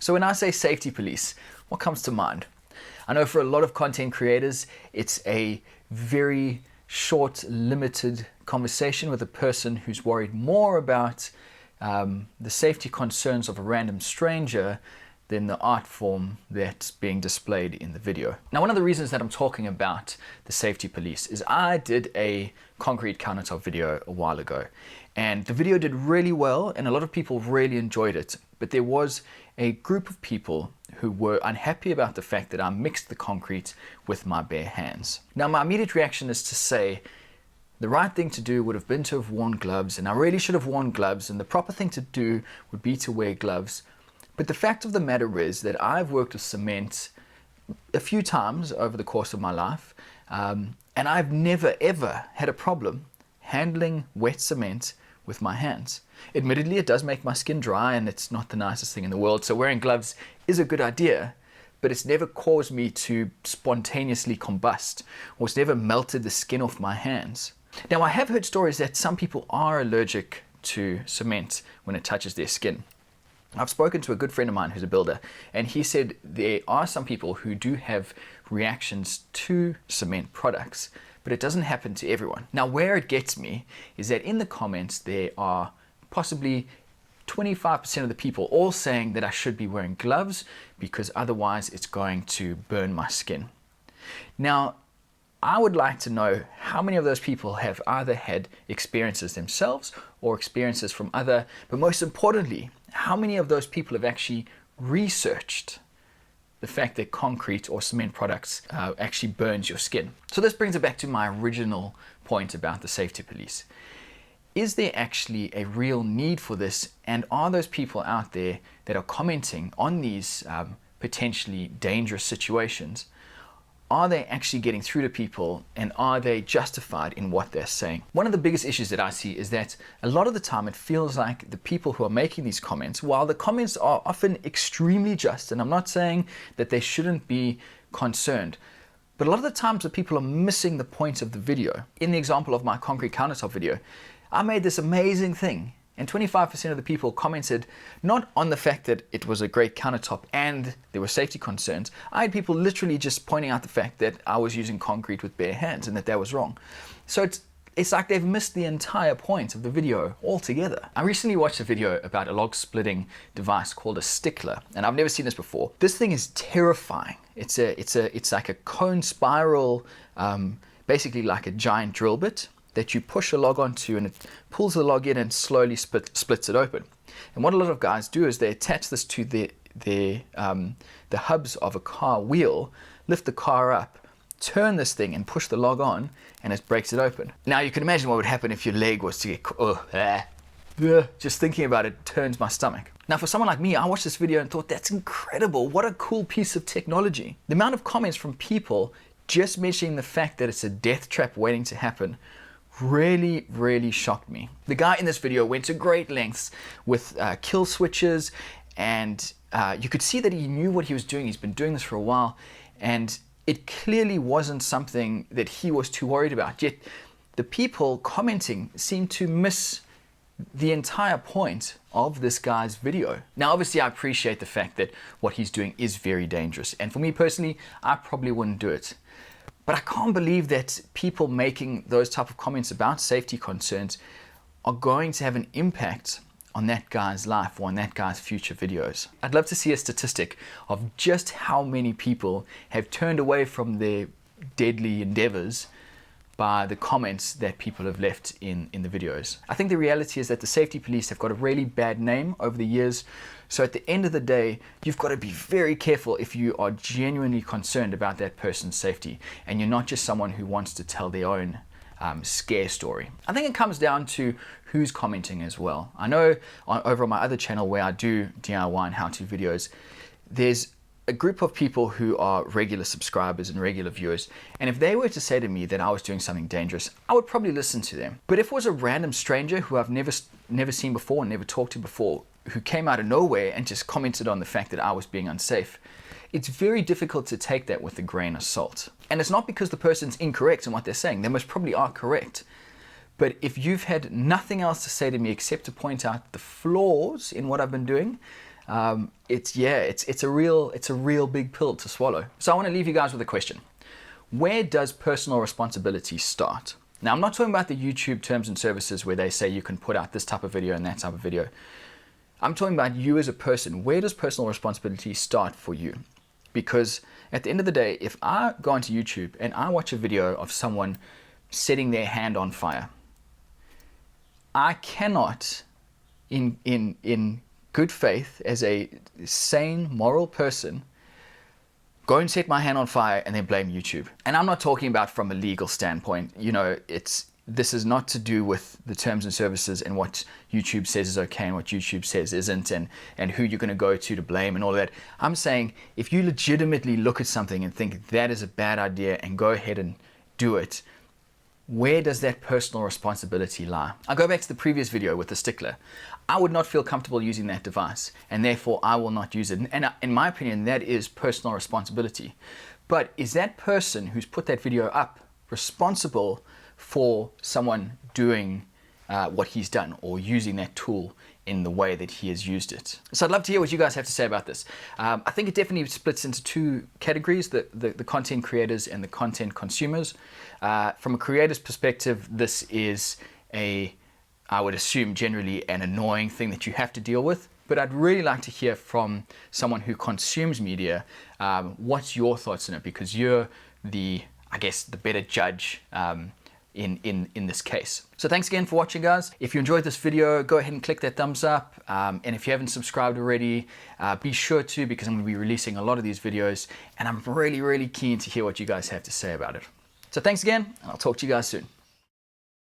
So when I say safety police, what comes to mind? I know for a lot of content creators, it's a very short, limited conversation with a person who's worried more about the safety concerns of a random stranger than the art form that's being displayed in the video. Now, one of the reasons that I'm talking about the safety police is I did a concrete countertop video a while ago, and the video did really well and a lot of people really enjoyed it. But there was a group of people who were unhappy about the fact that I mixed the concrete with my bare hands. Now, my immediate reaction is to say the right thing to do would have been to have worn gloves, and I really should have worn gloves, and the proper thing to do would be to wear gloves. But the fact of the matter is that I've worked with cement a few times over the course of my life, and I've never ever had a problem handling wet cement with my hands. Admittedly, it does make my skin dry and it's not the nicest thing in the world, so wearing gloves is a good idea, but it's never caused me to spontaneously combust, or it's never melted the skin off my hands. Now, I have heard stories that some people are allergic to cement when it touches their skin. I've spoken to a good friend of mine who's a builder, and he said there are some people who do have reactions to cement products, but it doesn't happen to everyone. Now, where it gets me is that in the comments there are possibly 25% of the people all saying that I should be wearing gloves because otherwise it's going to burn my skin. Now, I would like to know how many of those people have either had experiences themselves or experiences from other, but most importantly, how many of those people have actually researched the fact that concrete or cement products actually burns your skin. So this brings it back to my original point about the safety police. Is there actually a real need for this, and are those people out there that are commenting on these potentially dangerous situations, are they actually getting through to people, and are they justified in what they're saying? One of the biggest issues that I see is that a lot of the time it feels like the people who are making these comments, while the comments are often extremely just, and I'm not saying that they shouldn't be concerned, but a lot of the times the people are missing the point of the video. In the example of my concrete countertop video, I made this amazing thing, and 25% of the people commented not on the fact that it was a great countertop and there were safety concerns. I had people literally just pointing out the fact that I was using concrete with bare hands and that was wrong. So it's like they've missed the entire point of the video altogether. I recently watched a video about a log splitting device called a Stickler, and I've never seen this before. This thing is terrifying. It's like a cone spiral, basically like a giant drill bit that you push a log onto, and it pulls the log in and slowly splits it open. And what a lot of guys do is they attach this to the hubs of a car wheel, lift the car up, turn this thing and push the log on, and it breaks it open. Now you can imagine what would happen if your leg was to get just thinking about it turns my stomach. Now, for someone like me, I watched this video and thought, that's incredible, what a cool piece of technology. The amount of comments from people just mentioning the fact that it's a death trap waiting to happen really shocked me. The guy in this video went to great lengths with kill switches, and you could see that he knew what he was doing. He's been doing this for a while, and it clearly wasn't something that he was too worried about. Yet the people commenting seemed to miss the entire point of this guy's video. Now, obviously, I appreciate the fact that what he's doing is very dangerous, and for me personally, I probably wouldn't do it. But I can't believe that people making those type of comments about safety concerns are going to have an impact on that guy's life or on that guy's future videos. I'd love to see a statistic of just how many people have turned away from their deadly endeavors by the comments that people have left in the videos. I think the reality is that the safety police have got a really bad name over the years. So at the end of the day, you've got to be very careful if you are genuinely concerned about that person's safety, and you're not just someone who wants to tell their own scare story. I think it comes down to who's commenting as well. I know over on my other channel where I do DIY and how-to videos, there's a group of people who are regular subscribers and regular viewers, and if they were to say to me that I was doing something dangerous, I would probably listen to them. But if it was a random stranger who I've never seen before and never talked to before, who came out of nowhere and just commented on the fact that I was being unsafe, it's very difficult to take that with a grain of salt. And it's not because the person's incorrect in what they're saying. They most probably are correct. But if you've had nothing else to say to me except to point out the flaws in what I've been doing, It's a real big pill to swallow. So I want to leave you guys with a question. Where does personal responsibility start? Now, I'm not talking about the YouTube terms and services where they say you can put out this type of video and that type of video. I'm talking about you as a person. Where does personal responsibility start for you? Because at the end of the day, if I go onto YouTube and I watch a video of someone setting their hand on fire, I cannot, in good faith, as a sane, moral person, go and set my hand on fire and then blame YouTube. And I'm not talking about from a legal standpoint. You know, this is not to do with the terms and services and what YouTube says is okay and what YouTube says isn't, and who you're going to go to blame and all that. I'm saying if you legitimately look at something and think that is a bad idea and go ahead and do it, where does that personal responsibility lie? I'll go back to the previous video with the Stickler. I would not feel comfortable using that device, and therefore I will not use it. And in my opinion, that is personal responsibility. But is that person who's put that video up responsible for someone doing what he's done or using that tool in the way that he has used it? So I'd love to hear what you guys have to say about this. I think it definitely splits into two categories, the content creators and the content consumers. From a creator's perspective, this is I would assume generally an annoying thing that you have to deal with. But I'd really like to hear from someone who consumes media, what's your thoughts on it? Because you're the better judge in this case. So thanks again for watching, guys. If you enjoyed this video, go ahead and click that thumbs up. And if you haven't subscribed already, be sure to, because I'm going to be releasing a lot of these videos and I'm really, really keen to hear what you guys have to say about it. So thanks again, and I'll talk to you guys soon.